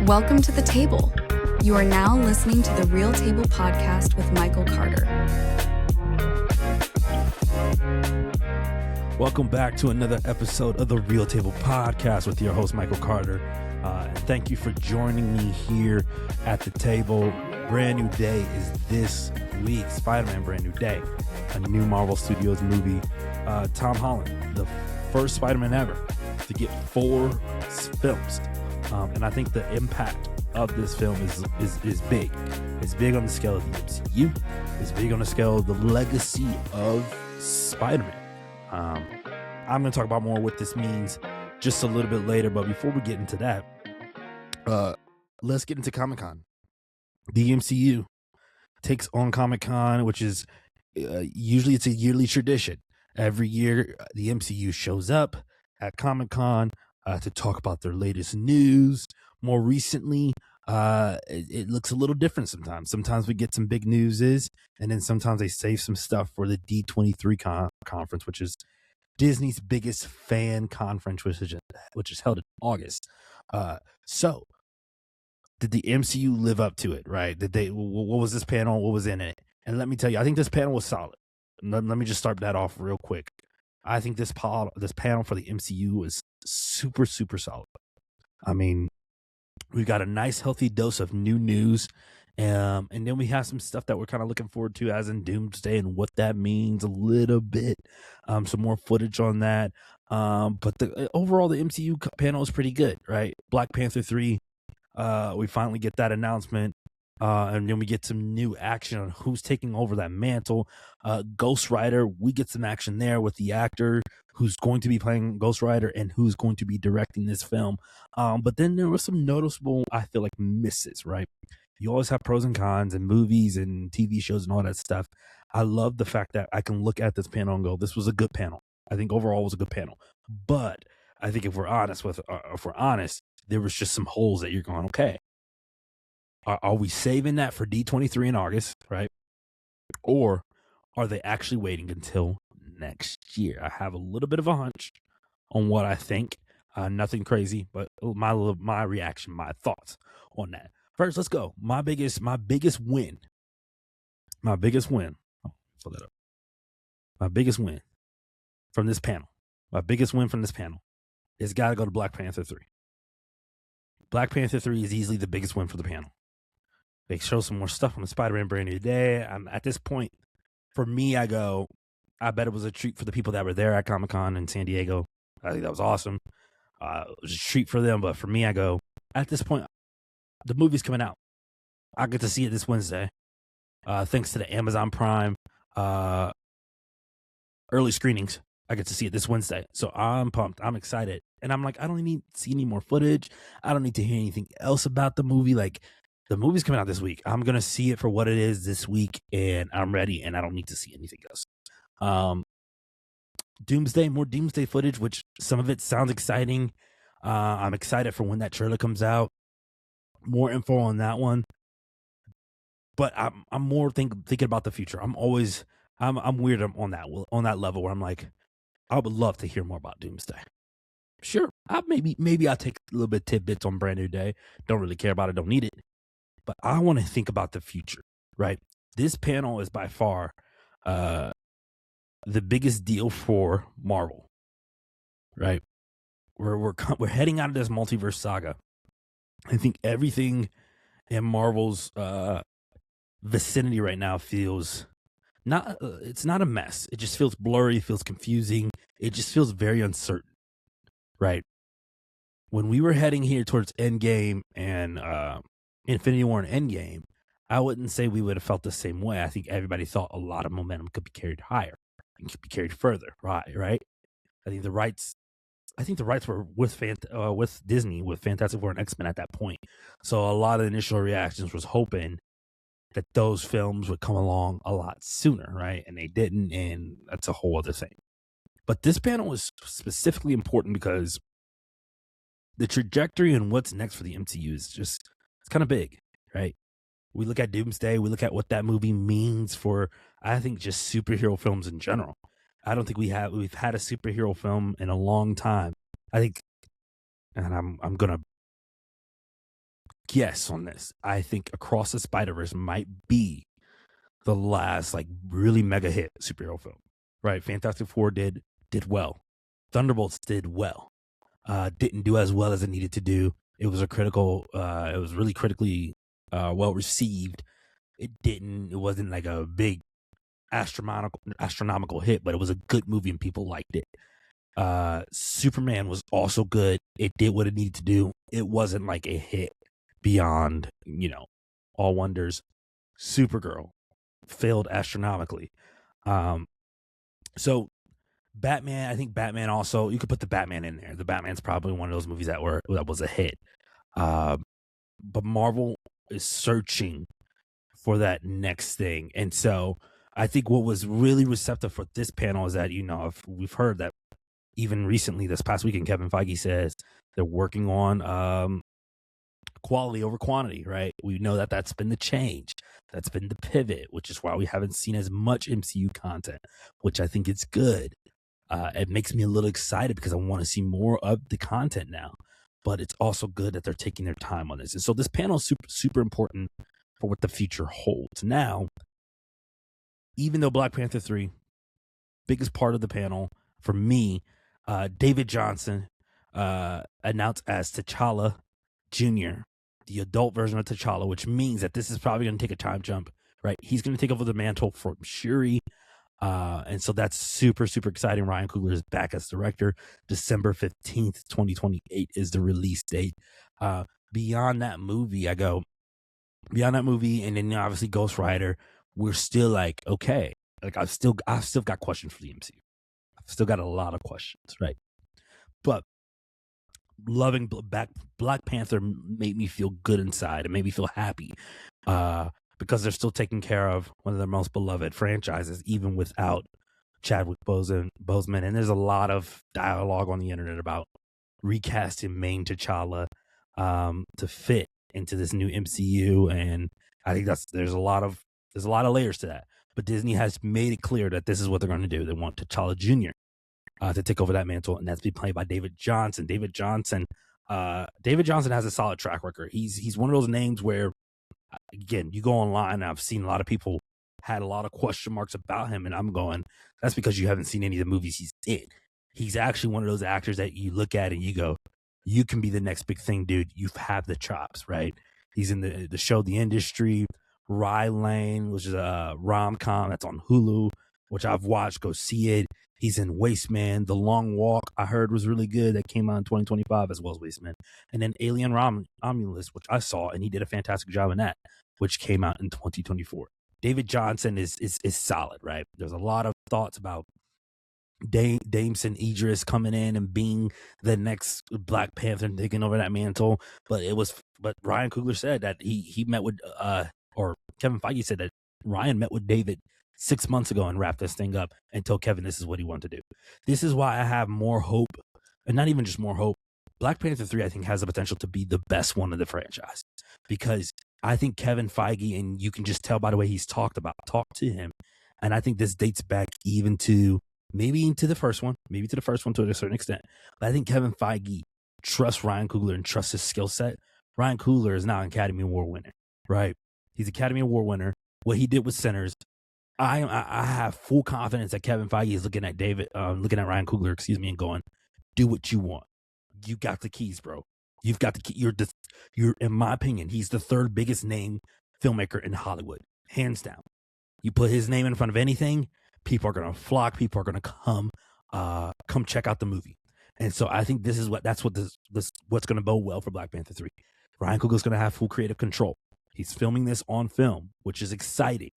Welcome to the table. You are now listening to the Real Table podcast with Michael Carter. Welcome back to another episode of the Real Table podcast with your host, Michael Carter. And thank you for joining me here at the table. Brand new day is this week. Spider-Man Brand New Day, a new Marvel Studios movie. Tom Holland, the first Spider-Man ever to get 4 films. And I think the impact of this film is big. It's big on the scale of the MCU. It's big on the scale of the legacy of Spider-Man. I'm going to talk about more what this means just a little bit later. But before we get into that, let's get into Comic-Con. The MCU takes on Comic-Con, which is usually it's a yearly tradition. Every year, the MCU shows up at Comic-Con to talk about their latest news. More recently, it looks a little different sometimes. Sometimes we get some big newses, and then sometimes they save some stuff for the D23 conference, which is Disney's biggest fan conference, which is held in August. So, did the MCU live up to it, right? What was this panel? What was in it? And let me tell you, I think this panel was solid. Let me just start that off real quick. I think this panel for the MCU was super, super solid. I mean, we got a nice, healthy dose of new news. And then we have some stuff that we're kind of looking forward to, as in Doomsday and what that means a little bit. Some more footage on that. But overall, the MCU panel is pretty good, right? Black Panther 3, we finally get that announcement. And then we get some new action on who's taking over that mantle. Ghost Rider, we get some action there with the actor who's going to be playing Ghost Rider and who's going to be directing this film. But then there was some noticeable, I feel like, misses, right? You always have pros and cons in movies and TV shows and all that stuff. I love the fact that I can look at this panel and go, this was a good panel. I think overall it was a good panel. But I think if we're honest, there was just some holes that you're going, okay. Are we saving that for D23 in August, right? Or are they actually waiting until next year? I have a little bit of a hunch on what I think. Nothing crazy, but my reaction, my thoughts on that. First, let's go. My biggest win. Oh, pull that up. My biggest win from this panel. It's got to go to Black Panther 3. Black Panther 3 is easily the biggest win for the panel. They show some more stuff on the Spider-Man Brand New Day. At this point, for me, I bet it was a treat for the people that were there at Comic-Con in San Diego. I think that was awesome. It was a treat for them, but for me, at this point, the movie's coming out. I get to see it this Wednesday. Thanks to the Amazon Prime early screenings, I get to see it this Wednesday. So I'm pumped. I'm excited. And I'm like, I don't need to see any more footage. I don't need to hear anything else about the movie. Like, the movie's coming out this week. I'm going to see it for what it is this week, and I'm ready, and I don't need to see anything else. Doomsday, more Doomsday footage, which some of it sounds exciting. I'm excited for when that trailer comes out. More info on that one. But I'm more thinking about the future. I'm weird on that level where I'm like, I would love to hear more about Doomsday. Sure, maybe I'll take a little bit of tidbits on Brand New Day. Don't really care about it. Don't need it. But I want to think about the future, right? This panel is by far the biggest deal for Marvel, right? We're heading out of this multiverse saga. I think everything in Marvel's vicinity right now feels it's not a mess. It just feels blurry, it feels confusing. It just feels very uncertain, right? When we were heading here towards Endgame and Infinity War and Endgame, I wouldn't say we would have felt the same way. I think everybody thought a lot of momentum could be carried higher and could be carried further, right? I think the rights were with Disney, with Fantastic Four and X-Men at that point. So a lot of initial reactions was hoping that those films would come along a lot sooner, right? And they didn't, and that's a whole other thing. But this panel was specifically important because the trajectory and what's next for the MCU is it's kind of big, right? We look at Doomsday, we look at what that movie means for, I think, just superhero films in general. I don't think we've had a superhero film in a long time. I think, and I'm gonna guess on this. I think Across the Spider-Verse might be the last like really mega hit superhero film. Right? Fantastic Four did well. Thunderbolts did well. Didn't do as well as it needed to do. It was it was really critically well received. It wasn't like a big astronomical hit, but it was a good movie and people liked it. Superman was also good. It did what it needed to do. It wasn't like a hit beyond, all wonders. Supergirl failed astronomically. So Batman, I think Batman also, you could put the Batman in there. The Batman's probably one of those movies that was a hit. But Marvel is searching for that next thing. And so I think what was really receptive for this panel is that, we've heard that even recently this past weekend, Kevin Feige says they're working on quality over quantity, right? We know that that's been the change. That's been the pivot, which is why we haven't seen as much MCU content, which I think is good. It makes me a little excited because I want to see more of the content now. But it's also good that they're taking their time on this. And so this panel is super, super important for what the future holds. Now, even though Black Panther 3, biggest part of the panel for me, David Johnson announced as T'Challa Jr., the adult version of T'Challa, which means that this is probably going to take a time jump, right? He's going to take over the mantle from Shuri. And so that's super, super exciting. Ryan Coogler is back as director. December 15th, 2028 is the release date. Beyond that movie, and then obviously Ghost Rider, we're still like, okay, like I've still got questions for the MCU. I've still got a lot of questions, right? But loving Black Panther made me feel good inside. It made me feel happy because they're still taking care of one of their most beloved franchises, even without Chadwick Boseman. And there's a lot of dialogue on the internet about recasting main T'Challa to fit into this new MCU, and I think there's a lot of layers to that. But Disney has made it clear that this is what they're going to do. They want T'Challa Jr. To take over that mantle, and that's be played by David Johnson. David Johnson has a solid track record. He's one of those names where, again, you go online, and I've seen a lot of people had a lot of question marks about him, and I'm going, that's because you haven't seen any of the movies he's in. He's actually one of those actors that you look at and you go, you can be the next big thing, dude. You have the chops, right? He's in the show The Industry, Rye Lane, which is a rom-com that's on Hulu, which I've watched. Go see it. He's in Wasteman. The Long Walk, I heard, was really good. That came out in 2025 as well as Wasteman. And then Alien Romulus, which I saw, and he did a fantastic job in that, which came out in 2024. David Johnson is solid, right? There's a lot of thoughts about Damson Idris coming in and being the next Black Panther and taking over that mantle. But Ryan Coogler said that he met with or Kevin Feige said that Ryan met with David 6 months ago and wrapped this thing up and told Kevin this is what he wanted to do. This is why I have more hope, and not even just more hope. Black Panther 3, I think, has the potential to be the best one of the franchise, because I think Kevin Feige, and you can just tell by the way he's talked to him, and I think this dates back even to maybe to the first one to a certain extent. But I think Kevin Feige trusts Ryan Coogler and trusts his skill set. Ryan Coogler is now an Academy Award winner, right? He's Academy Award winner. What he did with Sinners, I have full confidence that Kevin Feige is looking at Ryan Coogler, and going, do what you want. You got the keys, bro. You've got the key. You're, in my opinion, he's the third biggest name filmmaker in Hollywood, hands down. You put his name in front of anything, people are gonna flock. People are gonna come check out the movie. And so I think what's gonna bode well for Black Panther 3. Ryan Coogler's gonna have full creative control. He's filming this on film, which is exciting.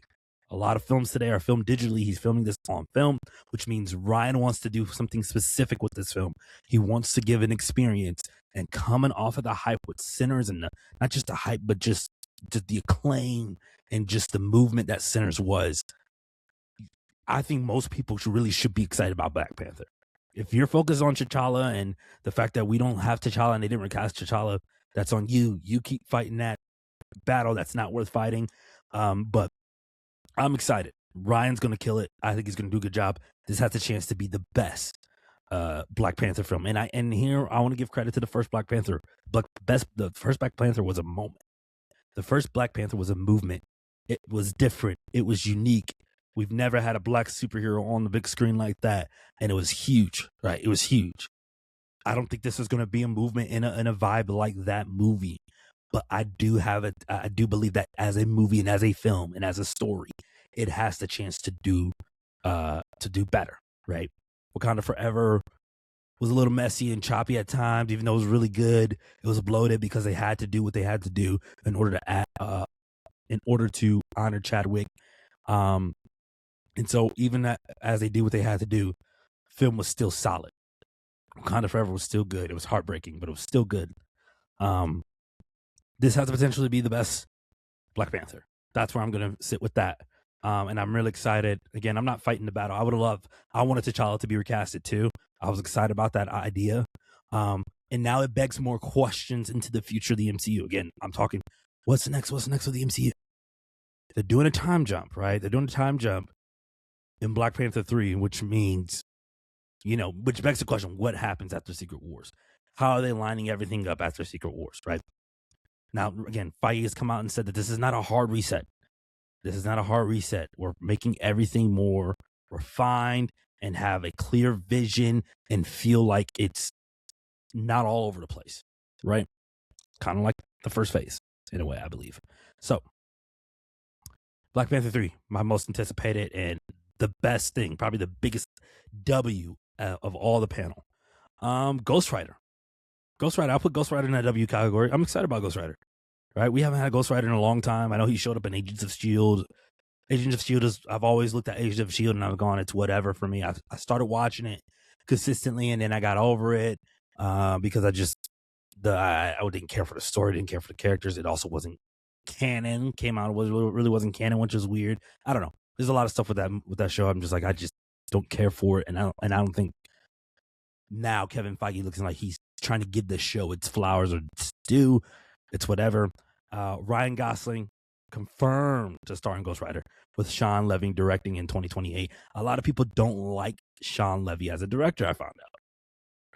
A lot of films today are filmed digitally. He's filming this on film, which means Ryan wants to do something specific with this film. He wants to give an experience, and coming off of the hype with Sinners, and not just the hype, but just the acclaim and just the movement that Sinners was, I think most people should be excited about Black Panther. If you're focused on T'Challa and the fact that we don't have T'Challa and they didn't recast T'Challa, that's on you. You keep fighting that battle. That's not worth fighting. But I'm excited. Ryan's going to kill it. I think he's going to do a good job. This has the chance to be the best Black Panther film. And here I want to give credit to the first Black Panther. The first Black Panther was a moment. The first Black Panther was a movement. It was different. It was unique. We've never had a black superhero on the big screen like that, and it was huge, right? It was huge. I don't think this is going to be a movement in a vibe like that movie, but I do believe that as a movie and as a film and as a story, it has the chance to do better, right? Wakanda Forever was a little messy and choppy at times, even though it was really good. It was bloated because they had to do what they had to do in order to honor Chadwick. And so even as they did what they had to do, film was still solid. Wakanda Forever was still good. It was heartbreaking, but it was still good. This has the potential to be the best Black Panther. That's where I'm going to sit with that. And I'm really excited. Again, I'm not fighting the battle. I wanted T'Challa to be recasted too. I was excited about that idea. And now it begs more questions into the future of the MCU. Again, I'm talking, what's next with the MCU? They're doing a time jump, right? They're doing a time jump in Black Panther 3, which means, which begs the question, what happens after Secret Wars? How are they lining everything up after Secret Wars, right? Now, again, Feige has come out and said that this is not a hard reset. This is not a hard reset. We're making everything more refined and have a clear vision and feel like it's not all over the place, right? Kind of like the first phase, in a way, I believe. So, Black Panther 3, my most anticipated and the best thing, probably the biggest W of all the panel. Ghost Rider. I'll put Ghost Rider in that W category. I'm excited about Ghost Rider, right? We haven't had a Ghost Rider in a long time. I know he showed up in Agents of S.H.I.E.L.D. I've always looked at Agents of S.H.I.E.L.D. and I've gone, it's whatever for me. I started watching it consistently and then I got over it because I didn't care for the story, didn't care for the characters. It also wasn't canon. Came out, really wasn't canon, which was weird. I don't know. There's a lot of stuff with that show. I'm just like, I just don't care for it, and I don't think now Kevin Feige looks like he's trying to give the show its flowers or its due. It's whatever. Ryan Gosling confirmed to star in Ghost Rider with Sean Levy directing in 2028. A lot of people don't like Sean Levy as a director, I found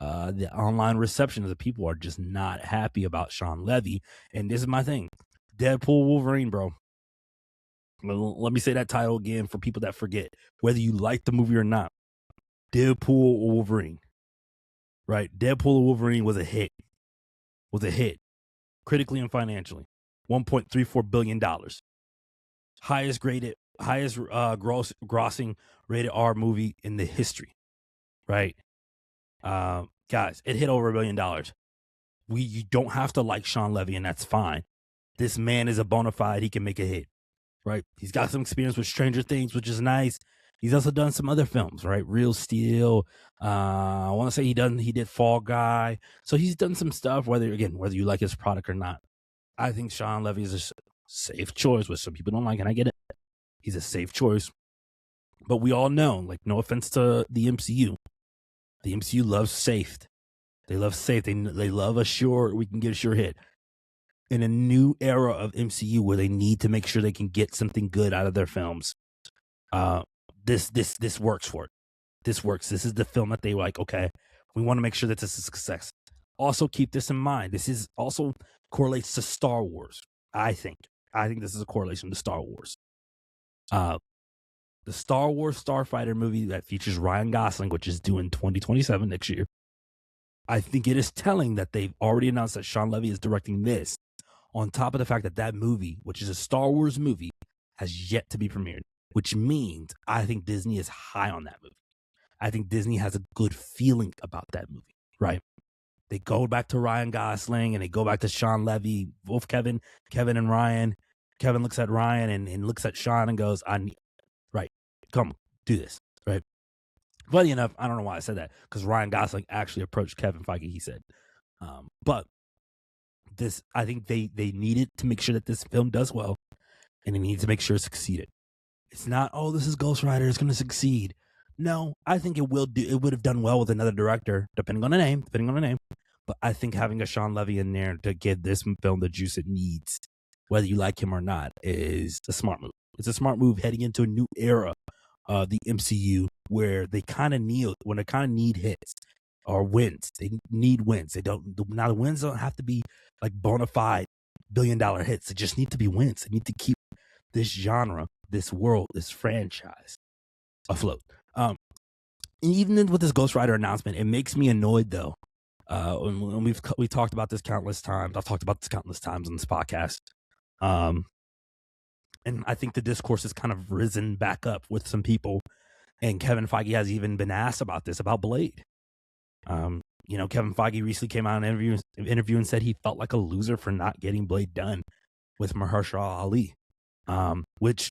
out. The online reception of the people are just not happy about Sean Levy, and this is my thing. Deadpool Wolverine, bro. Let me say that title again for people that forget, whether you like the movie or not. Deadpool Wolverine, right? Deadpool Wolverine was a hit. Critically and financially. $1.34 billion. Highest grossing rated R movie in the history, right? Guys, it hit over $1 billion. You don't have to like Sean Levy, and that's fine. This man is a bona fide. He can make a hit. Right, he's got some experience with Stranger Things, which is nice. He's also done some other films, right? Real Steel. I want to say he did Fall Guy. So he's done some stuff. Whether you like his product or not, I think Sean Levy is a safe choice. Which some people don't like, and I get it. He's a safe choice, but we all know, like, no offense to the MCU loves safe. They love safe. They love a sure. We can get a sure hit. In a new era of MCU where they need to make sure they can get something good out of their films, this works for it. This works. This is the film that they like, okay, we want to make sure that this is a success. Also, keep this in mind. This is also correlates to Star Wars, I think. I think this is a correlation to Star Wars. The Star Wars Starfighter movie that features Ryan Gosling, which is due in 2027 next year. I think it is telling that they've already announced that Sean Levy is directing this, on top of the fact that that movie, which is a Star Wars movie, has yet to be premiered, which means I think Disney is high on that movie. I think Disney has a good feeling about that movie, right? They go back to Ryan Gosling and they go back to Sean Levy, both Kevin and Ryan. Kevin looks at Ryan and looks at Sean and goes, come do this, right? Funny enough, I don't know why I said that, because Ryan Gosling actually approached Kevin Feige, he said. But this, I think they needed to make sure that this film does well, and they need to make sure it succeeded. It's not, this is Ghost Rider, it's going to succeed. No, I think it would have done well with another director, depending on the name. But I think having a Sean Levy in there to give this film the juice it needs, whether you like him or not, is a smart move. It's a smart move heading into a new era of the MCU where they kind of need hits or wins. They need wins. The wins don't have to be like bona fide billion-dollar hits. They just need to be wins. They need to keep this genre, this world, this franchise afloat. And even with this Ghost Rider announcement, it makes me annoyed though. And we talked about this countless times. I've talked about this countless times on this podcast. And I think the discourse has kind of risen back up with some people. And Kevin Feige has even been asked about this, about Blade. Kevin Feige recently came out in an interview and said he felt like a loser for not getting Blade done with Mahershala Ali. Which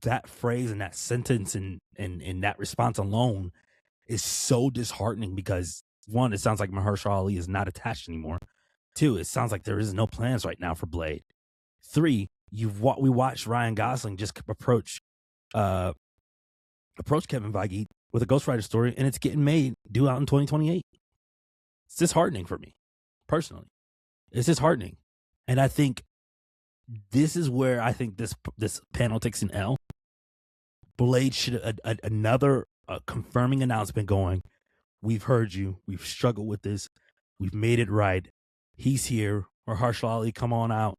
that phrase and that sentence and that response alone is so disheartening because, one, it sounds like Mahershala Ali is not attached anymore. Two, it sounds like there is no plans right now for Blade. Three, we watched Ryan Gosling just approach Kevin Feige with a Ghost Rider story, and it's getting made due out in 2028. It's disheartening for me, personally. It's disheartening. And I think this is where I think this panel takes an L. Blade should another confirming announcement going, we've heard you. We've struggled with this. We've made it right. He's here. Mahershala Ali, come on out.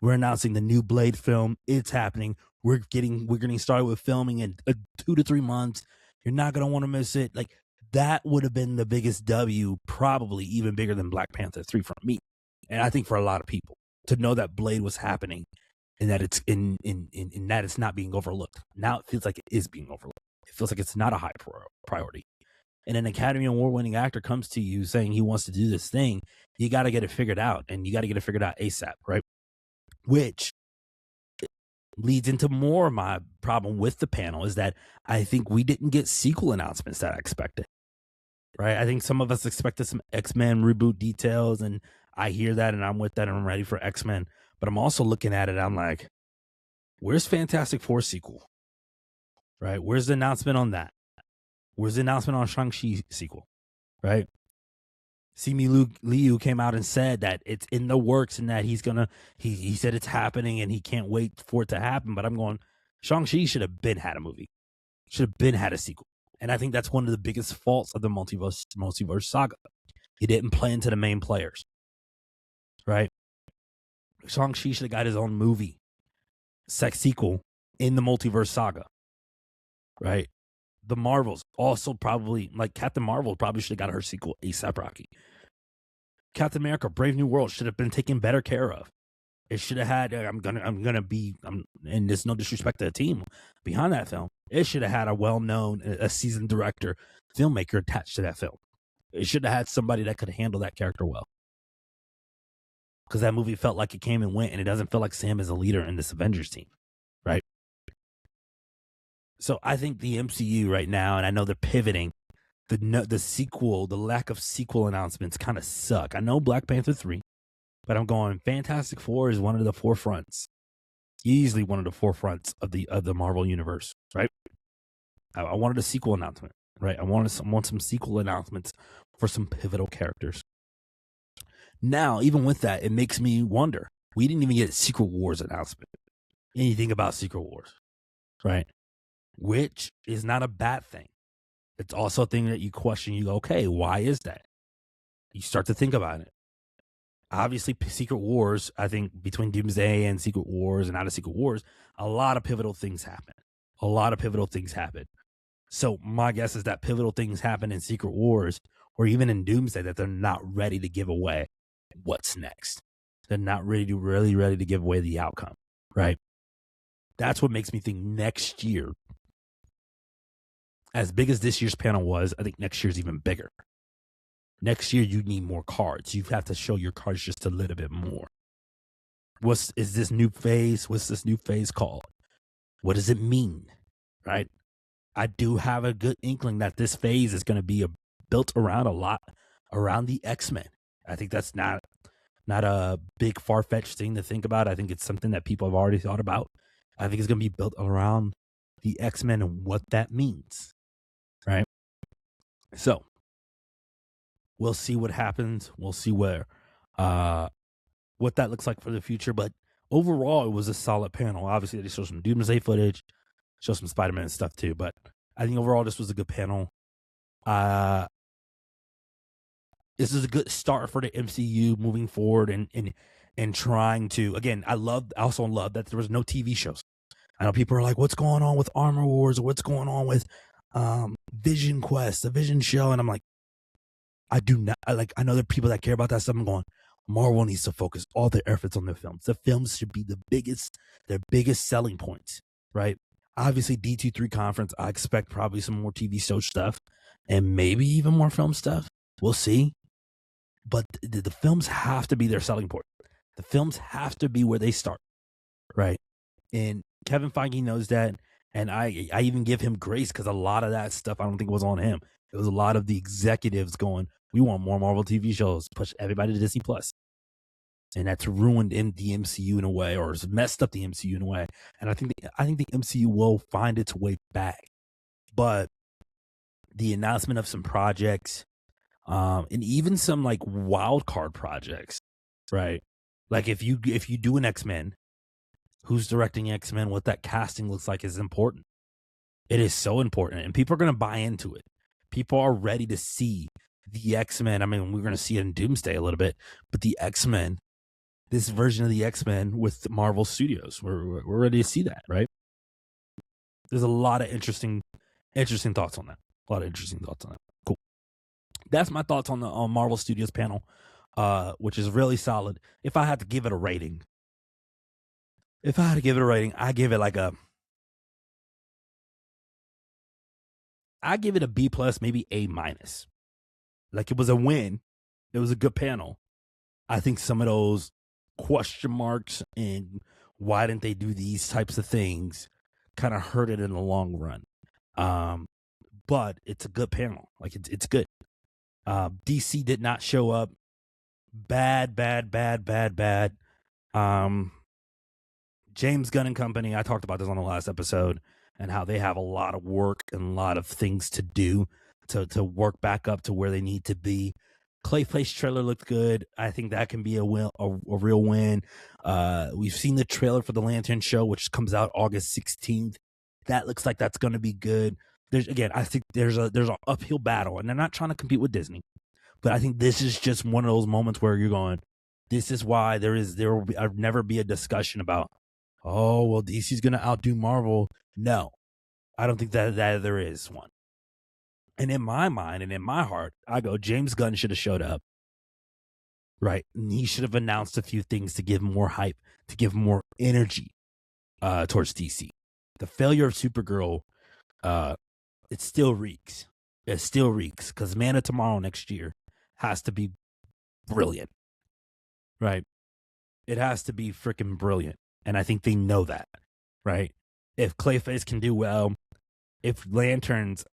We're announcing the new Blade film. It's happening. We're getting started with filming in 2 to 3 months. You're not going to want to miss it. Like, that would have been the biggest W, probably even bigger than Black Panther 3 for me. And I think for a lot of people, to know that Blade was happening and that it's in that it's not being overlooked. Now it feels like it is being overlooked. It feels like it's not a high priority. And an Academy Award winning actor comes to you saying he wants to do this thing, you got to get it figured out, and you got to get it figured out ASAP, right? Which leads into more of my problem with the panel is that I think we didn't get sequel announcements that I expected, right? I think some of us expected some X-Men reboot details, and I hear that, and I'm with that, and I'm ready for X-Men. But I'm also looking at it, I'm like, where's Fantastic Four sequel, right? Where's the announcement on that? Where's the announcement on Shang-Chi sequel, right? Simu Liu came out and said that it's in the works and that he said it's happening and he can't wait for it to happen. But I'm going, Shang-Chi should have been had a movie, should have been had a sequel. And I think that's one of the biggest faults of the multiverse saga. He didn't play into the main players, right? Shang-Chi should have got his own movie, sequel in the multiverse saga, right? The Marvels also probably, like Captain Marvel, probably should have got her sequel ASAP Rocky. Captain America: Brave New World should have been taken better care of. It should have had. And there's no disrespect to the team behind that film. It should have had a well-known, a seasoned director, filmmaker attached to that film. It should have had somebody that could handle that character well. Because that movie felt like it came and went, and it doesn't feel like Sam is a leader in this Avengers team, right? So I think the MCU right now, and I know they're pivoting, the sequel, the lack of sequel announcements kind of suck. I know Black Panther 3, but I'm going, Fantastic Four is one of the forefronts, easily one of the forefronts of the Marvel universe, right? I wanted a sequel announcement, right? I want some sequel announcements for some pivotal characters. Now, even with that, it makes me wonder. We didn't even get a Secret Wars announcement. Anything about Secret Wars, right? Which is not a bad thing. It's also a thing that you question. You go, okay, why is that? You start to think about it. Obviously, Secret Wars, I think between Doomsday and Secret Wars and Out of Secret Wars, a lot of pivotal things happen. So my guess is that pivotal things happen in Secret Wars or even in Doomsday that they're not ready to give away what's next. They're not really ready to give away the outcome, right? That's what makes me think next year, as big as this year's panel was, I think next year's even bigger. Next year, you need more cards. You have to show your cards just a little bit more. Is this new phase? What's this new phase called? What does it mean, right? I do have a good inkling that this phase is going to be built around a lot around the X-Men. I think that's not a big far-fetched thing to think about. I think it's something that people have already thought about. I think it's going to be built around the X-Men and what that means, right? So we'll see what happens. We'll see what that looks like for the future. But overall, it was a solid panel. Obviously, they showed some Doomsday footage, show some Spider-Man stuff too. But I think overall, this was a good panel. This is a good start for the MCU moving forward, and and trying to, again, I also love that there was no TV shows. I know people are like, what's going on with Armor Wars, or what's going on with Vision Quest, the Vision show? And I'm like, I know there are people that care about that stuff. I'm going, Marvel needs to focus all their efforts on their films. The films should be their biggest selling points, right? Obviously, D23 conference, I expect probably some more TV show stuff and maybe even more film stuff. We'll see. But the films have to be their selling point. The films have to be where they start, right? And Kevin Feige knows that. And I even give him grace because a lot of that stuff I don't think was on him. It was a lot of the executives going, we want more Marvel TV shows, push everybody to Disney Plus. And that's ruined in the MCU in a way, or has messed up the MCU in a way. And I think the MCU will find its way back. But the announcement of some projects, and even some like wild card projects, right? Like if you do an X-Men, who's directing X-Men, what that casting looks like is important. It is so important, and people are going to buy into it. People are ready to see the X-Men. I mean, we're going to see it in Doomsday a little bit, but the X-Men, this version of the X-Men with Marvel Studios, we're ready to see that, right? There's a lot of interesting thoughts on that. Cool. That's my thoughts on the Marvel Studios panel, which is really solid. If I had to give it a rating, I give it a B plus, maybe A minus. Like, it was a win. It was a good panel. I think some of those question marks and why didn't they do these types of things kind of hurt it in the long run. But it's a good panel. Like, it's good. DC did not show up. Bad. James Gunn and Company, I talked about this on the last episode, and how they have a lot of work and a lot of things to do to work back up to where they need to be. Clayface trailer looked good. I think that can be a real win. We've seen the trailer for the Lantern show, which comes out August 16th. That looks like that's going to be good. I think there's an uphill battle, and they're not trying to compete with Disney, but I think this is just one of those moments where you're going, this is why there will never be a discussion about, oh, well, DC's going to outdo Marvel. No, I don't think that there is one. And in my mind and in my heart, I go, James Gunn should have showed up, right? And he should have announced a few things to give more hype, to give more energy towards DC. The failure of Supergirl, it still reeks. It still reeks because Man of Tomorrow next year has to be brilliant, right? It has to be freaking brilliant. And I think they know that, right? If Clayface can do well, if Lanterns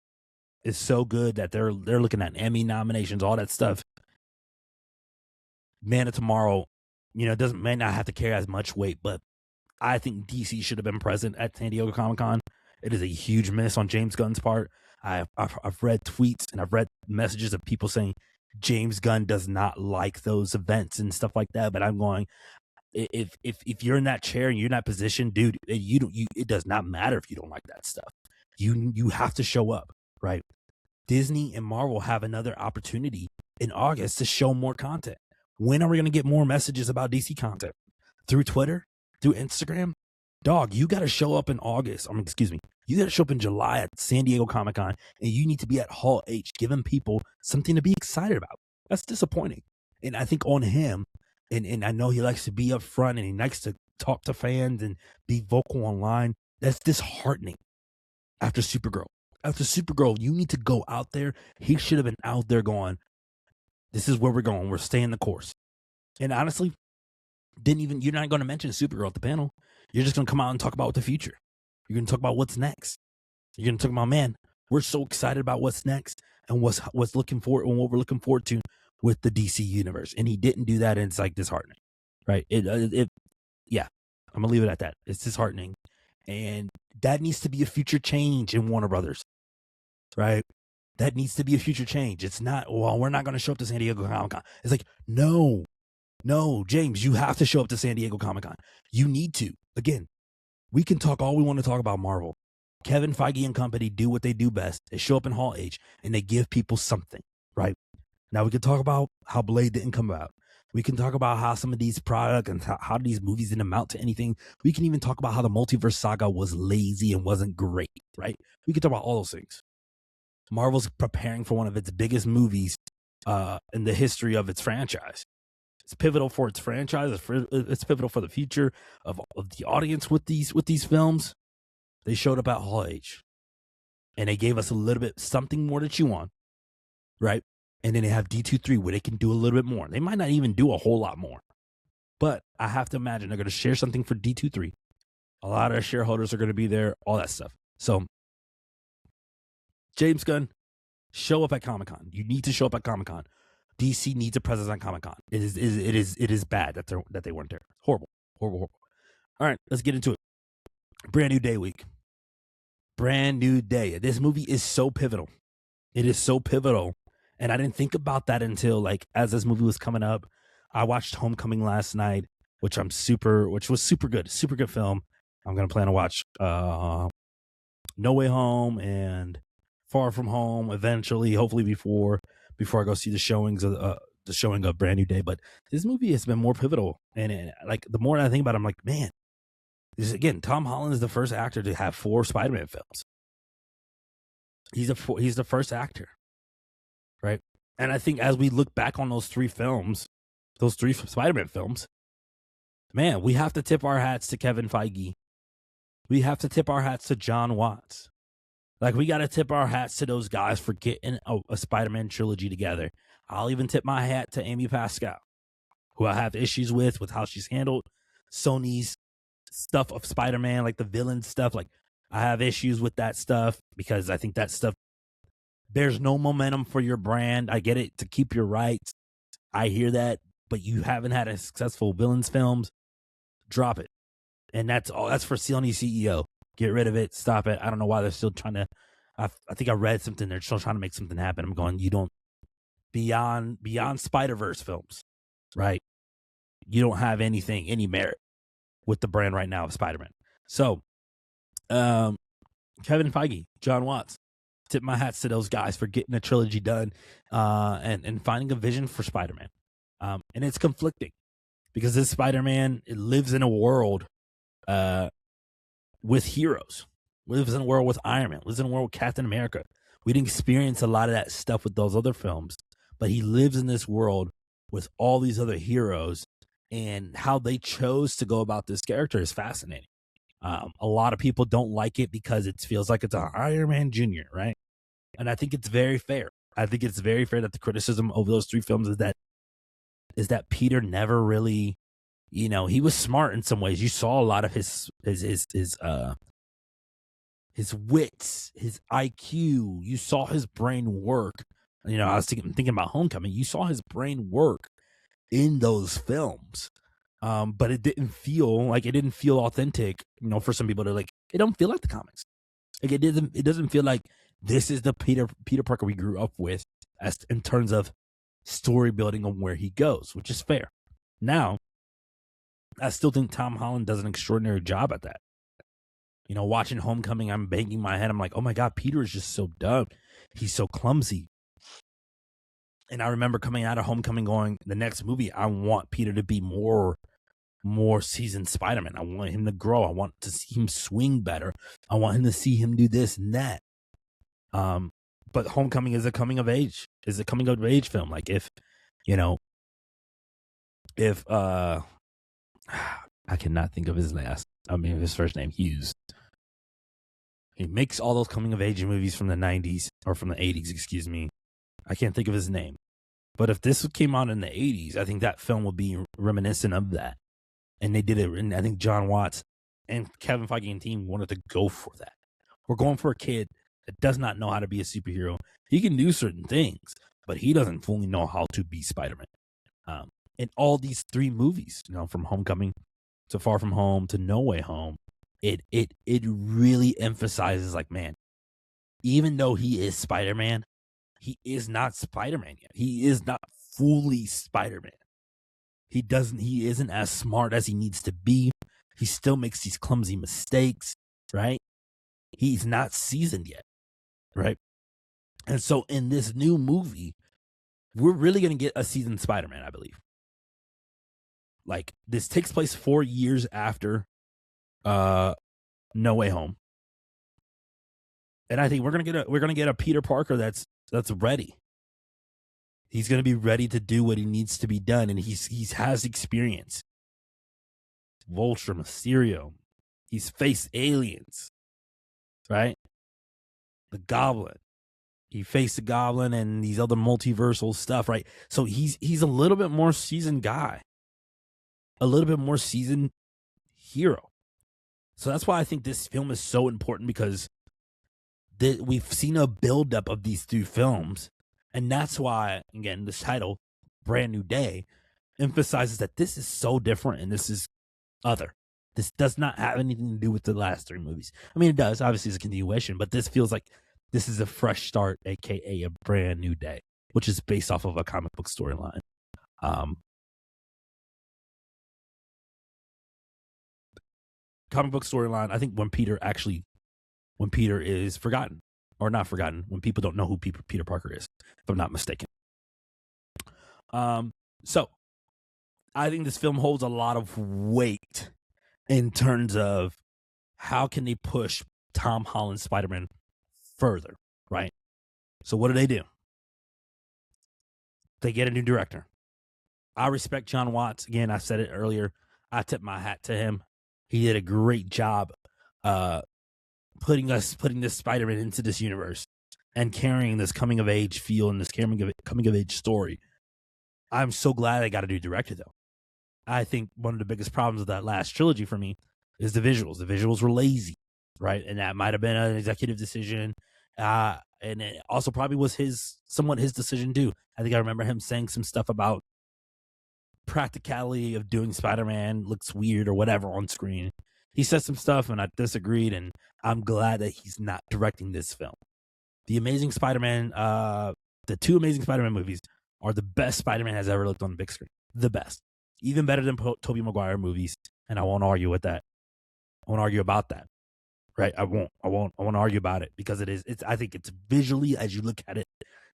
is so good that they're looking at Emmy nominations, all that stuff, Man of Tomorrow, may not have to carry as much weight, but I think DC should have been present at San Diego Comic-Con. It is a huge miss on James Gunn's part. I've read tweets and I've read messages of people saying James Gunn does not like those events and stuff like that. But I'm going, if you're in that chair and you're in that position, dude, it does not matter if you don't like that stuff. You have to show up, right? Disney and Marvel have another opportunity in August to show more content. When are we going to get more messages about DC content? Through Twitter? Through Instagram? Dog, you got to show up in August. You got to show up in July at San Diego Comic-Con, and you need to be at Hall H, giving people something to be excited about. That's disappointing. And I think on him, and I know he likes to be up front and he likes to talk to fans and be vocal online. That's disheartening after Supergirl. After Supergirl, you need to go out there. He should have been out there going, this is where we're going. We're staying the course. And honestly, you're not going to mention Supergirl at the panel. You're just going to come out and talk about the future. You're going to talk about what's next. You're going to talk about, man, we're so excited about what's next and what's looking forward and what we're looking forward to with the DC universe. And he didn't do that, and it's like disheartening, right? Yeah, I'm going to leave it at that. It's disheartening. And that needs to be a future change in Warner Brothers, right? That needs to be a future change. It's not, well, we're not going to show up to San Diego Comic-Con. It's like, no, James, you have to show up to San Diego Comic-Con. You need to. Again, we can talk all we want to talk about Marvel. Kevin Feige and company do what they do best. They show up in Hall H and they give people something, right? Now we can talk about how Blade didn't come out. We can talk about how some of these products and how these movies didn't amount to anything. We can even talk about how the multiverse saga was lazy and wasn't great, right? We can talk about all those things. Marvel's preparing for one of its biggest movies in the history of its franchise. It's pivotal for its franchise. It's pivotal for the future of the audience with these films. They showed up at Hall H, and they gave us a little bit something more to chew on, right? And then they have D23 where they can do a little bit more. They might not even do a whole lot more, but I have to imagine they're going to share something for D23. A lot of shareholders are going to be there, all that stuff. So, James Gunn, show up at Comic-Con. You need to show up at Comic-Con. DC needs a presence on Comic-Con. It is bad that they weren't there. Horrible. All right, let's get into it. Brand new day week. Brand new day. This movie is so pivotal. It is so pivotal. And I didn't think about that until as this movie was coming up. I watched Homecoming last night, which was super good. Super good film. I'm gonna plan to watch No Way Home and Far From Home eventually, hopefully before I go see the showing of Brand New Day. But this movie has been more pivotal, and the more I think about it, I'm like, man, this again. Tom Holland is the first actor to have 4 Spider-Man films. He's the first actor, right? And I think as we look back on those 3 Spider-Man films, man, we have to tip our hats to Kevin Feige. We have to tip our hats to John Watts. We got to tip our hats to those guys for getting a Spider-Man trilogy together. I'll even tip my hat to Amy Pascal, who I have issues with how she's handled Sony's stuff of Spider-Man, like the villain stuff. I have issues with that stuff because I think that stuff, there's no momentum for your brand. I get it, to keep your rights. I hear that, but you haven't had a successful villains films. Drop it. And that's all. That's for Sony CEO. Get rid of it. Stop it. I don't know why they're still trying to. I think I read something. They're still trying to make something happen. I'm going, you don't, beyond Spider-Verse films, right? You don't have any merit with the brand right now of Spider-Man. So, Kevin Feige, John Watts, tip my hats to those guys for getting a trilogy done and finding a vision for Spider-Man. And it's conflicting because this Spider-Man, it lives in a world with heroes, lives in a world with Iron Man, lives in a world with Captain America. We didn't experience a lot of that stuff with those other films, but he lives in this world with all these other heroes, and how they chose to go about this character is fascinating. A lot of people don't like it because it feels like it's a Iron Man Jr., right? And I think it's very fair. I think it's very fair that the criticism of those 3 films is that Peter never really, he was smart in some ways. You saw a lot of his wits, his IQ. You saw his brain work. I was thinking about Homecoming. You saw his brain work in those films. But it didn't feel authentic, for some people to it don't feel like the comics. It doesn't feel like this is the Peter Parker we grew up with as in terms of story building on where he goes, which is fair. Now, I still think Tom Holland does an extraordinary job at that. Watching Homecoming, I'm banging my head. I'm like, oh my God, Peter is just so dumb. He's so clumsy. And I remember coming out of Homecoming going, the next movie, I want Peter to be more seasoned Spider-Man. I want him to grow. I want to see him swing better. I want him to see him do this and that. But Homecoming is a coming of age film. If I cannot think of his first name, Hughes. He makes all those coming of age movies from the 90s or from the 80s, excuse me. I can't think of his name. But if this came out in the 80s, I think that film would be reminiscent of that. And they did it. And I think John Watts and Kevin Feige and team wanted to go for that. We're going for a kid that does not know how to be a superhero. He can do certain things, but he doesn't fully know how to be Spider-Man. In all these 3 movies, from Homecoming to Far From Home to No Way Home, it really emphasizes man, even though he is Spider-Man, he is not Spider-Man yet. He is not fully Spider-Man. He isn't as smart as he needs to be. He still makes these clumsy mistakes, right? He's not seasoned yet, right? And so in this new movie, we're really going to get a seasoned Spider-Man, I believe. Like, this takes place 4 years after No Way Home. And I think we're gonna get a Peter Parker that's ready. He's gonna be ready to do what he needs to be done, and he has experience. Vulture, Mysterio, he's faced aliens, right? The Goblin, he faced the Goblin and these other multiversal stuff, right? So he's a little bit more seasoned guy, a little bit more seasoned hero. So that's why I think this film is so important, because we've seen a buildup of these 2 films. And that's why, again, this title, Brand New Day, emphasizes that this is so different and this is other. This does not have anything to do with the last 3 movies. I mean, it does. Obviously, it's a continuation, but this feels like this is a fresh start, a.k.a. a brand new day, which is based off of a comic book storyline. Comic book storyline, I think when Peter is forgotten, or not forgotten, when people don't know who Peter Parker is, if I'm not mistaken. So I think this film holds a lot of weight in terms of how can they push Tom Holland's Spider-Man further, right? So what do? They get a new director. I respect John Watts. Again, I said it earlier. I tip my hat to him. He did a great job putting this Spider-Man into this universe and carrying this coming of age feel and this coming of age story. I'm so glad I got a new director, though. I think one of the biggest problems of that last trilogy for me is the visuals. The visuals were lazy, right? And that might have been an executive decision. And it also probably was somewhat his decision too. I think I remember him saying some stuff about practicality of doing Spider-Man looks weird or whatever on screen. He said some stuff and I disagreed, and I'm glad that he's not directing this film. The Amazing Spider-Man, the 2 Amazing Spider-Man movies are the best Spider-Man has ever looked on the big screen. The best. Even better than Tobey Maguire movies, and I won't argue with that. I won't argue about that. Right? I won't argue about it, because I think it's visually, as you look at it,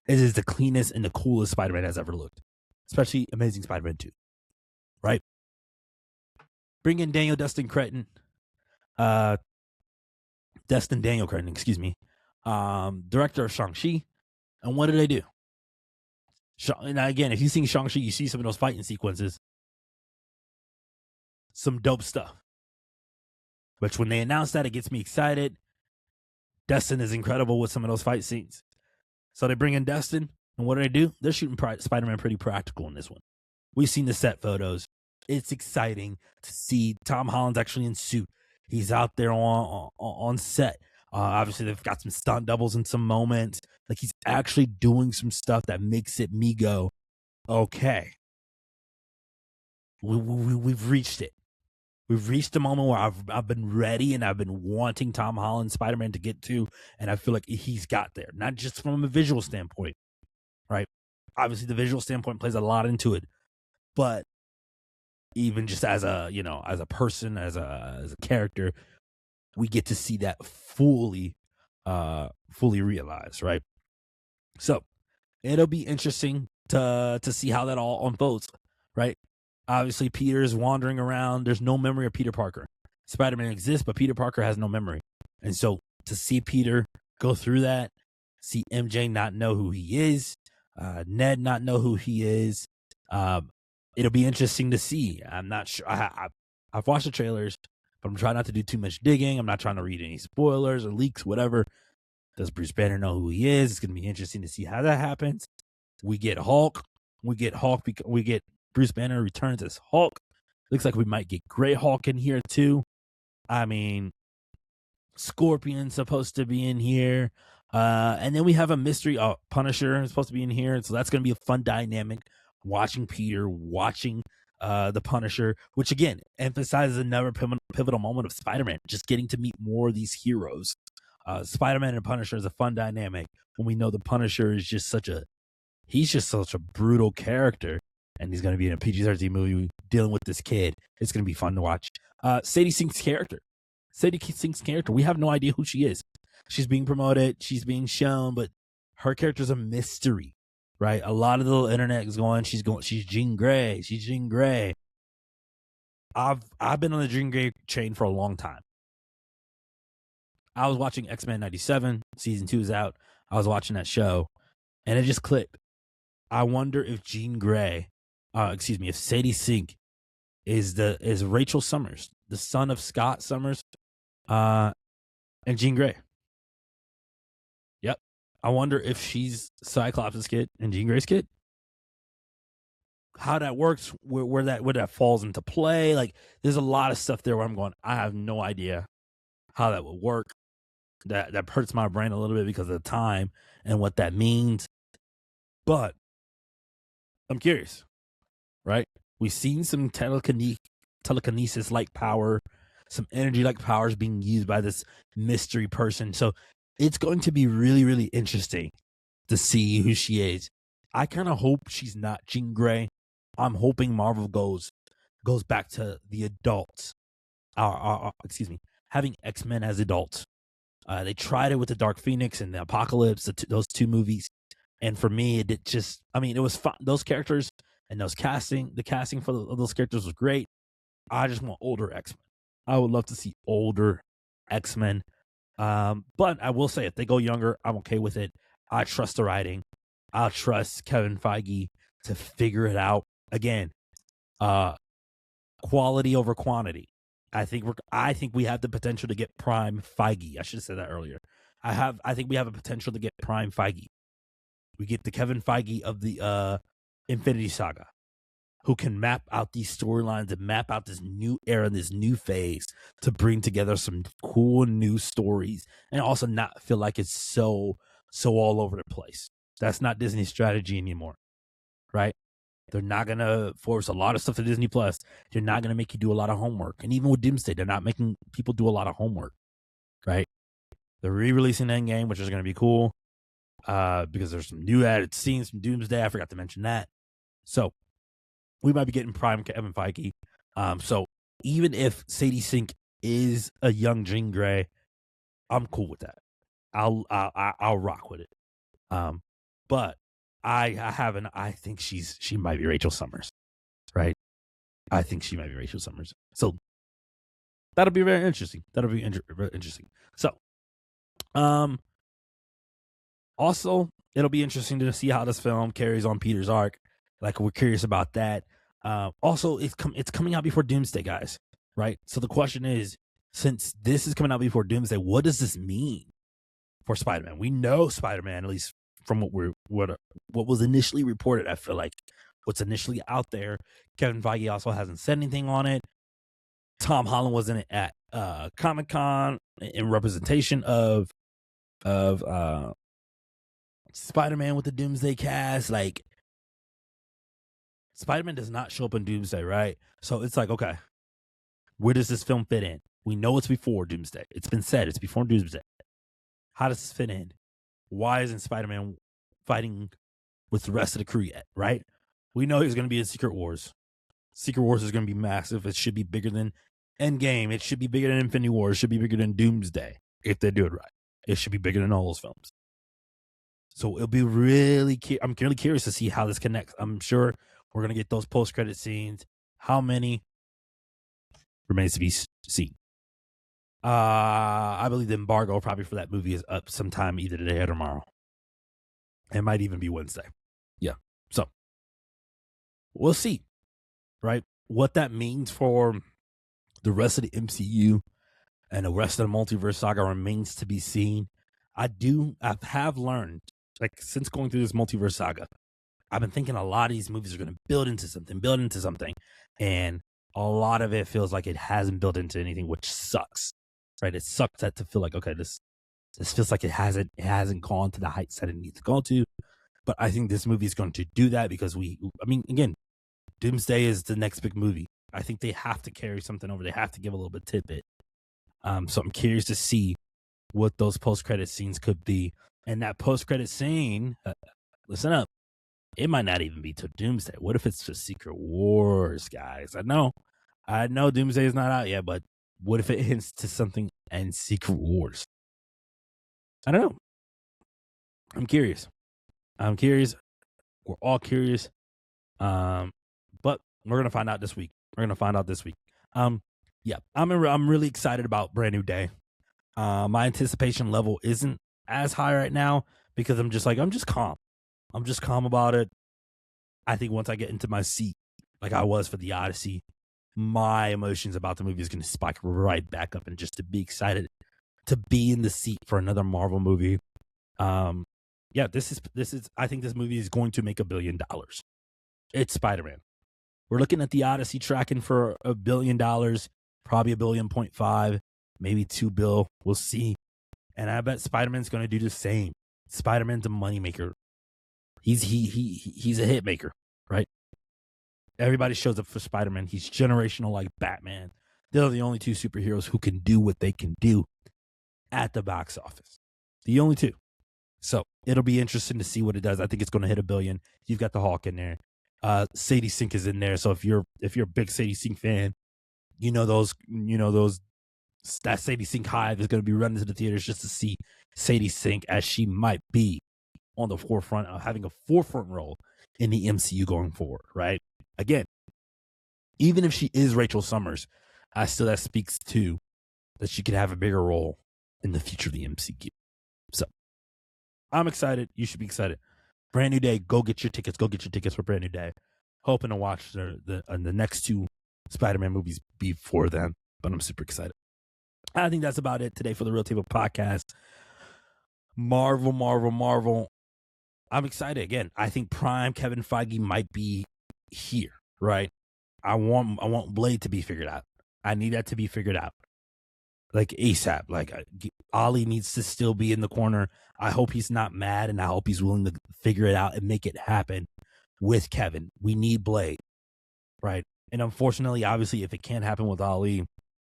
it is the cleanest and the coolest Spider-Man has ever looked. Especially Amazing Spider-Man 2. Right? Bring in Destin Daniel Cretton, excuse me. Director of Shang-Chi. And what do they do? Now, again, if you've seen Shang-Chi, you see some of those fighting sequences. Some dope stuff. Which, when they announce that, it gets me excited. Destin is incredible with some of those fight scenes. So they bring in Destin, and what do? They're shooting Spider-Man pretty practical in this one. We've seen the set photos. It's exciting to see Tom Holland's actually in suit. He's out there on set. Obviously, they've got some stunt doubles in some moments. Like, he's actually doing some stuff that makes me go, okay, we've reached it. We've reached the moment where I've been ready and I've been wanting Tom Holland Spider-Man to get to, and I feel like he's got there. Not just from a visual standpoint, right? Obviously, the visual standpoint plays a lot into it, but even just as a person, as a character, we get to see that fully realized, right? So it'll be interesting to see how that all unfolds, right? Obviously, Peter is wandering around. There's no memory of Peter Parker. Spider-Man exists, but Peter Parker has no memory. And so to see Peter go through that, see MJ not know who he is, Ned not know who he is, it'll be interesting to see. I'm not sure. I've watched the trailers, but I'm trying not to do too much digging. I'm not trying to read any spoilers or leaks, whatever. Does Bruce Banner know who he is? It's going to be interesting to see how that happens. We get Hulk. We get Bruce Banner returns as Hulk. Looks like we might get Grey Hulk in here too. I mean, Scorpion's supposed to be in here. And then we have a mystery. Punisher is supposed to be in here. So that's going to be a fun dynamic. Watching Peter, watching the Punisher, which again emphasizes another pivotal moment of Spider-Man, just getting to meet more of these heroes. Spider-Man and Punisher is a fun dynamic when we know the Punisher is just such a brutal character, and he's going to be in a PG-13 movie dealing with this kid. It's going to be fun to watch. Sadie Sink's character, we have no idea who she is. She's being promoted, she's being shown, but her character's a mystery. Right, a lot of the internet is going. She's Jean Grey. I've been on the Jean Grey chain for a long time. I was watching X-Men 97, season 2 is out. I was watching that show, and it just clicked. I wonder if Jean Grey, if Sadie Sink is Rachel Summers, the son of Scott Summers, and Jean Grey. Yep. I wonder if she's Cyclops' kid and Jean Grey's kid. How that works, where that falls into play. Like, there's a lot of stuff there where I'm going, I have no idea how that would work. That hurts my brain a little bit because of the time and what that means. But I'm curious, right? We've seen some telekinesis-like power, some energy-like powers being used by this mystery person. So it's going to be really, really interesting to see who she is. I kind of hope she's not Jean Grey. I'm hoping Marvel goes back to the adults. Having X-Men as adults. They tried it with the Dark Phoenix and the Apocalypse, those two movies. And for me, it was fun. Those characters and the casting for those characters was great. I just want older X-Men. I would love to see older X-Men. But I will say, if they go younger, I'm okay with it. I trust the writing. I'll trust Kevin Feige to figure it out. Again, quality over quantity. I think we have the potential to get Prime Feige. I should have said that earlier. I think we have a potential to get Prime Feige. We get the Kevin Feige of the Infinity Saga, who can map out these storylines and map out this new era, this new phase to bring together some cool new stories and also not feel like it's so all over the place. That's not Disney's strategy anymore, right? They're not going to force a lot of stuff to Disney Plus. They're not going to make you do a lot of homework. And even with Doomsday, they're not making people do a lot of homework, right? They're re-releasing Endgame, which is going to be cool because there's some new added scenes from Doomsday. I forgot to mention that. So we might be getting Prime Kevin Feige. So even if Sadie Sink is a young Jean Grey, I'm cool with that. I'll rock with it. But I think she might be Rachel Summers, right? I think she might be Rachel Summers. So that'll be very interesting. Very interesting. So, also it'll be interesting to see how this film carries on Peter's arc. Like, we're curious about that. Also, it's coming out before Doomsday, guys, right? So the question is, since this is coming out before Doomsday, what does this mean for Spider-Man? We know Spider-Man, at least from what was initially reported. I feel like what's initially out there. Kevin Feige also hasn't said anything on it. Tom Holland was in it at Comic-Con in representation of Spider-Man with the Doomsday cast. Like, Spider-Man does not show up in Doomsday, right? So it's like, okay, where does this film fit in? We know it's before Doomsday. It's been said it's before Doomsday. How does this fit in? Why isn't Spider-Man fighting with the rest of the crew yet, right? We know he's going to be in Secret Wars. Secret Wars is going to be massive. It should be bigger than Endgame. It should be bigger than Infinity War. It should be bigger than Doomsday if they do it right. It should be bigger than all those films. So it'll be really I'm really curious to see how this connects. I'm sure we're going to get those post-credit scenes. How many remains to be seen. I believe the embargo probably for that movie is up sometime either today or tomorrow. It might even be Wednesday. Yeah. So we'll see, right? What that means for the rest of the MCU and the rest of the multiverse saga remains to be seen. I have learned, like, since going through this multiverse saga, I've been thinking a lot of these movies are going to build into something. And a lot of it feels like it hasn't built into anything, which sucks, right? It sucks that to feel like, okay, this feels like it hasn't gone to the heights that it needs to go to. But I think this movie is going to do that because again, Doomsday is the next big movie. I think they have to carry something over. They have to give a little bit tidbit. So I'm curious to see what those post-credit scenes could be. And that post-credit scene, listen up, it might not even be to Doomsday. What if it's to Secret Wars, guys? I know Doomsday is not out yet, but what if it hints to something in Secret Wars? I don't know. I'm curious. We're all curious. But we're going to find out this week. Yeah, I'm really excited about Brand New Day. My anticipation level isn't as high right now because I'm just calm. I'm just calm about it. I think once I get into my seat, like I was for the Odyssey, my emotions about the movie is going to spike right back up, and just to be excited to be in the seat for another Marvel movie. Yeah, this is. I think this movie is going to make $1 billion. It's Spider-Man. We're looking at the Odyssey tracking for $1 billion, probably $1.5 billion, maybe $2 billion. We'll see. And I bet Spider-Man's going to do the same. Spider-Man's a moneymaker. He's a hit maker, right? Everybody shows up for Spider-Man. He's generational like Batman. They're the only two superheroes who can do what they can do at the box office. The only two. So it'll be interesting to see what it does. I think it's going to hit $1 billion. You've got the Hulk in there. Sadie Sink is in there. So if you're a big Sadie Sink fan, that Sadie Sink hive is going to be running to the theaters just to see Sadie Sink, as she might be on the forefront of having a forefront role in the MCU going forward, right? Again, even if she is Rachel Summers, that speaks to that she could have a bigger role in the future of the MCU. So I'm excited. You should be excited. Brand New Day. Go get your tickets. Go get your tickets for Brand New Day. Hoping to watch the next two Spider-Man movies before then, but I'm super excited. I think that's about it today for the Real Table Podcast. Marvel. I'm excited again. I think Prime Kevin Feige might be here, right? I want Blade to be figured out. I need that to be figured out, like ASAP. Like Ollie needs to still be in the corner. I hope he's not mad, and I hope he's willing to figure it out and make it happen with Kevin. We need Blade, right? And unfortunately, obviously, if it can't happen with Ollie,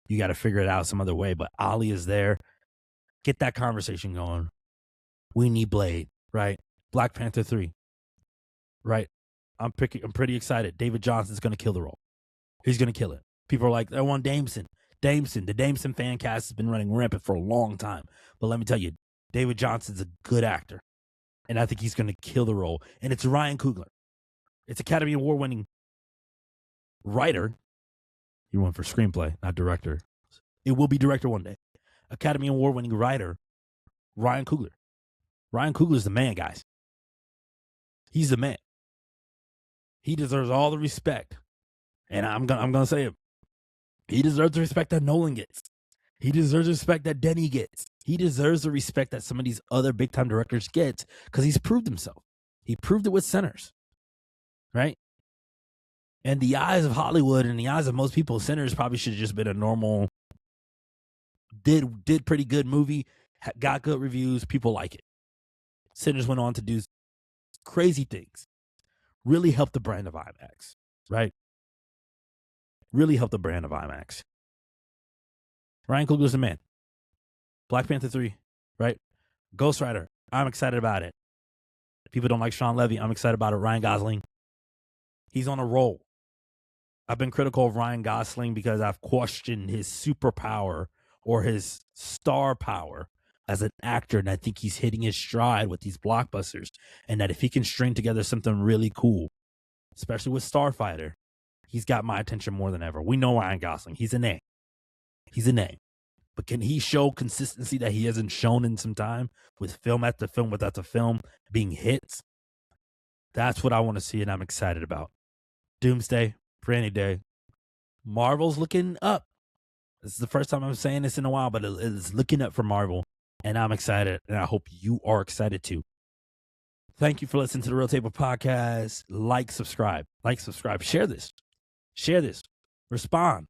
you got to figure it out some other way. But Ollie is there. Get that conversation going. We need Blade, right? Black Panther 3, right? I'm pretty excited. David Johnson's going to kill the role. He's going to kill it. People are like, I want Dameson. The Dameson fan cast has been running rampant for a long time. But let me tell you, David Johnson's a good actor. And I think he's going to kill the role. And it's Ryan Coogler. It's Academy Award-winning writer. He won for screenplay, not director. It will be director one day. Academy Award-winning writer, Ryan Coogler. Ryan Coogler's the man, guys. He's the man. He deserves all the respect. And I'm gonna say it. He deserves the respect that Nolan gets. He deserves the respect that Denny gets. He deserves the respect that some of these other big-time directors get because he's proved himself. He proved it with Sinners, right? In the eyes of Hollywood and the eyes of most people, Sinners probably should have just been a normal, did pretty good movie, got good reviews, people like it. Sinners went on to do crazy things. Really helped the brand of IMAX, right? Really helped the brand of IMAX. Ryan Coogler's the man. Black Panther 3, right? Ghost Rider, I'm excited about it. People don't like Sean Levy, I'm excited about it. Ryan Gosling, he's on a roll. I've been critical of Ryan Gosling because I've questioned his superpower or his star power as an actor, and I think he's hitting his stride with these blockbusters, and that if he can string together something really cool, especially with Starfighter, he's got my attention more than ever. We know Ryan Gosling. He's a name. But can he show consistency that he hasn't shown in some time with film after film without the film being hits? That's what I want to see, and I'm excited about. Doomsday, Brand New Day. Marvel's looking up. This is the first time I'm saying this in a while, but it's looking up for Marvel, and I'm excited, and I hope you are excited too. Thank you for listening to the Real Table Podcast. Like, subscribe. Share this. Respond.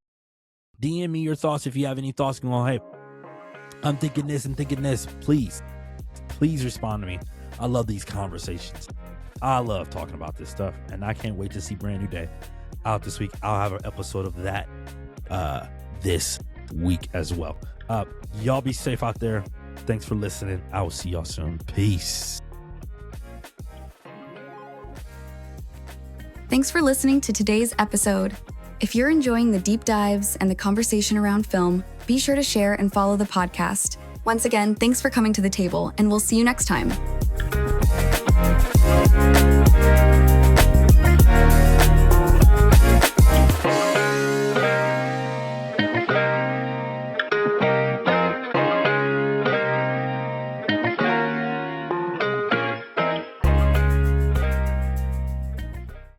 DM me your thoughts if you have any thoughts. Going, hey, I'm thinking this. Please respond to me. I love these conversations. I love talking about this stuff, and I can't wait to see Brand New Day out this week. I'll have an episode of that this week as well. Y'all be safe out there. Thanks for listening. I will see y'all soon. Peace. Thanks for listening to today's episode. If you're enjoying the deep dives and the conversation around film, be sure to share and follow the podcast. Once again, thanks for coming to the table, and we'll see you next time.